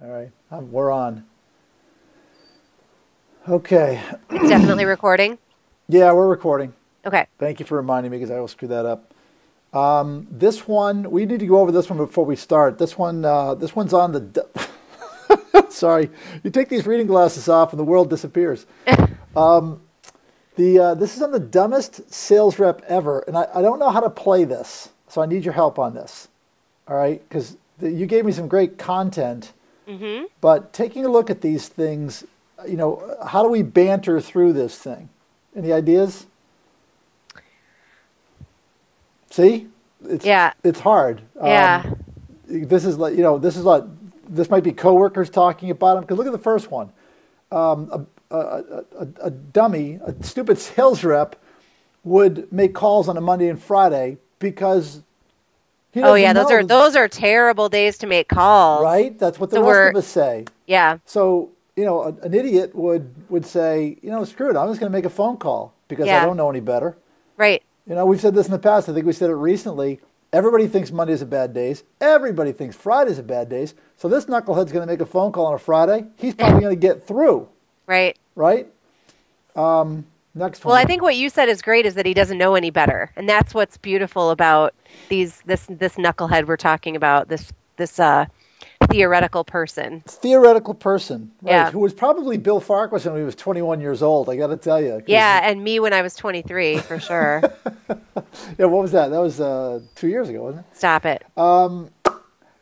All right, we're on. Okay. It's definitely recording. Yeah, we're recording. Okay. Thank you for reminding me because I will screw that up. This one, we need to go over this one before we start. This one's on the. Sorry, you take these reading glasses off and the world disappears. This is on the dumbest sales rep ever, and I don't know how to play this, so I need your help on this. All right, because you gave me some great content, Mm-hmm. but taking a look at these things, how do we banter through this thing? Any ideas? See, Yeah. it's hard. Yeah. This is like this might be coworkers talking about them. Because look at the first one. A dummy, a stupid sales rep would make calls on a Monday and Friday because he Oh yeah, doesn't those know, are those are terrible days to make calls. right? That's what the So rest we're of us say. yeah, So, an idiot would say, screw it, I'm just going to make a phone call because I yeah, don't know any better. right. We've said this in the past. I think we said it recently. Everybody thinks Mondays are bad days. Everybody thinks Fridays are bad days. So this knucklehead's going to make a phone call on a Friday. He's probably going to get through, Right. right? Next Well, I one. think what you said is great is that he doesn't know any better. And that's what's beautiful about this knucklehead we're talking about, this theoretical person. Theoretical person, right? Yeah. Who was probably Bill Farquhar when he was 21 years old. I got to tell you. Yeah, and me when I was 23, for sure. Yeah, what was that? That was 2 years ago, wasn't it? Stop it.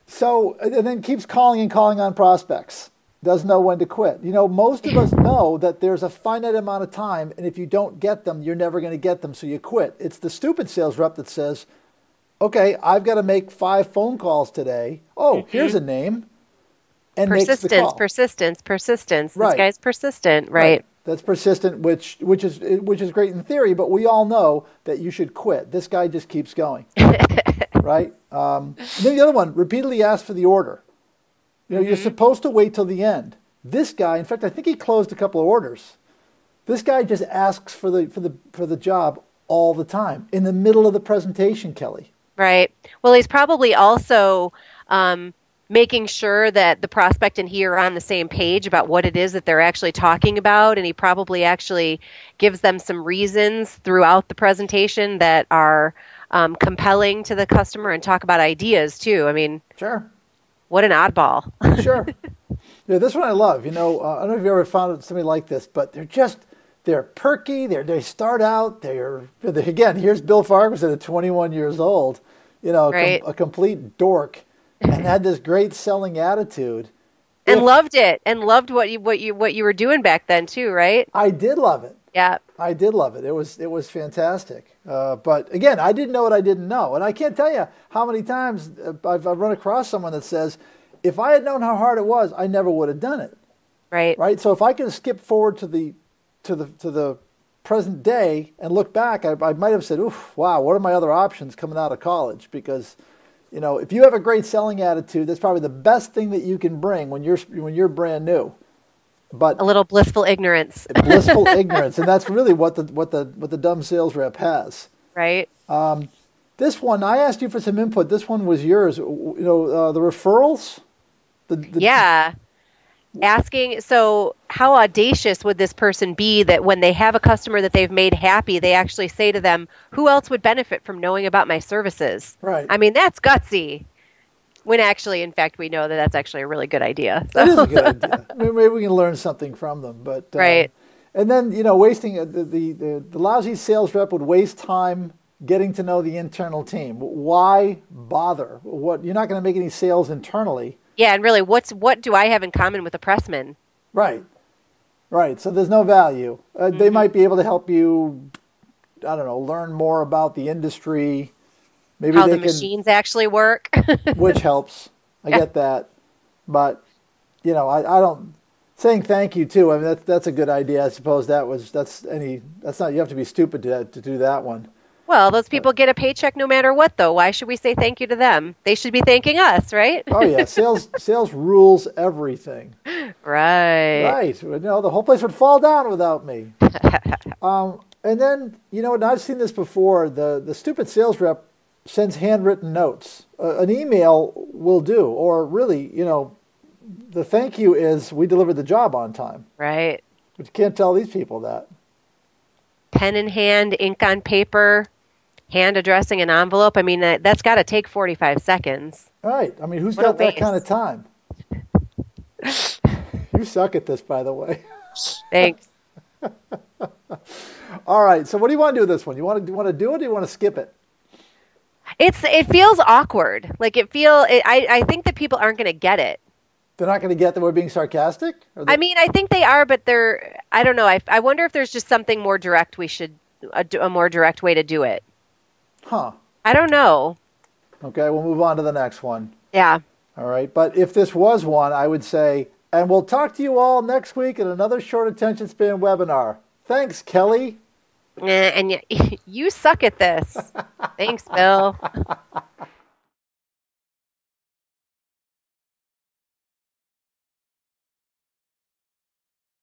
So, and then keeps calling and calling on prospects. Doesn't know when to quit. Most of us know that there's a finite amount of time, and if you don't get them, you're never going to get them, so you quit. It's the stupid sales rep that says, okay, I've got to make 5 phone calls today. Oh, here's Hmm. a name, and makes the Persistence, call. persistence, persistence. This Right, guy's persistent, right. right? That's persistent, which is great in theory, but we all know that you should quit. This guy just keeps going, right? Then the other one, repeatedly asks for the order. You're Hmm. supposed to wait till the end. This guy, in fact, I think he closed a couple of orders. This guy just asks for the job all the time in the middle of the presentation, Kelly. Right. Well, he's probably also making sure that the prospect and he are on the same page about what it is that they're actually talking about. And he probably actually gives them some reasons throughout the presentation that are compelling to the customer and talk about ideas too. I mean, Sure, what an oddball. sure. Yeah, this one I love. I don't know if you ever found somebody like this, but they're perky. They start out. Again. Here's Bill Farquhar at 21 years old. Right. A complete dork, and had this great selling attitude. And If loved it and loved what you were doing back then too, right? I did love it. Yeah. I did love it. It was fantastic. But again, I didn't know what I didn't know, and I can't tell you how many times I've run across someone that says, "If I had known how hard it was, I never would have done it." Right. Right. So if I could skip forward to the present day and look back, I might have said, "Oof, wow, what are my other options coming out of college?" Because if you have a great selling attitude, that's probably the best thing that you can bring when you're brand new. But A little blissful ignorance, blissful ignorance, and that's really what the dumb sales rep has. right? This one, I asked you for some input. This one was yours. The referrals. The Yeah. Asking, so how audacious would this person be that when they have a customer that they've made happy, they actually say to them, who else would benefit from knowing about my services? Right. I mean, that's gutsy. When actually, in fact, we know that that's actually a really good idea. That is So, a good idea. Maybe we can learn something from them. But right. and then wasting the lousy sales rep would waste time getting to know the internal team. Why bother? What, you're not going to make any sales internally. Yeah. And really, what do I have in common with a pressman? Right. Right. So there's no value. They Hmm. might be able to help you, I don't know, learn more about the industry. Maybe How they the can, machines actually work. which helps. I Yeah. get that. But, I don't, saying thank you too. I mean, that's a good idea. I suppose that's not, you have to be stupid to do that one. Well, those people get a paycheck no matter what, though. Why should we say thank you to them? They should be thanking us, right? Oh yeah. Sales rules everything. Right. Right. The whole place would fall down without me. And then, and I've seen this before, the stupid sales rep sends handwritten notes. An email will do, or really, the thank you is we delivered the job on time. Right. But you can't tell these people that. Pen in hand, ink on paper, hand addressing an envelope. I mean, that's got to take 45 seconds. Right. I mean, who's What a got that kind of waste. time? You suck at this, by the way. Thanks. All right. So what do you want to do with this one? You want to do it or do you want to skip it? It feels awkward. Like I think that people aren't going to get it. They're not going to get that we're being sarcastic? I mean, I think they are, but I don't know. I wonder if there's just something more direct a more direct way to do it. Huh. I don't know. Okay, we'll move on to the next one. Yeah. All right. But if this was one, I would say, and we'll talk to you all next week in another short attention span webinar. Thanks, Kelly. And you suck at this. Thanks, Bill.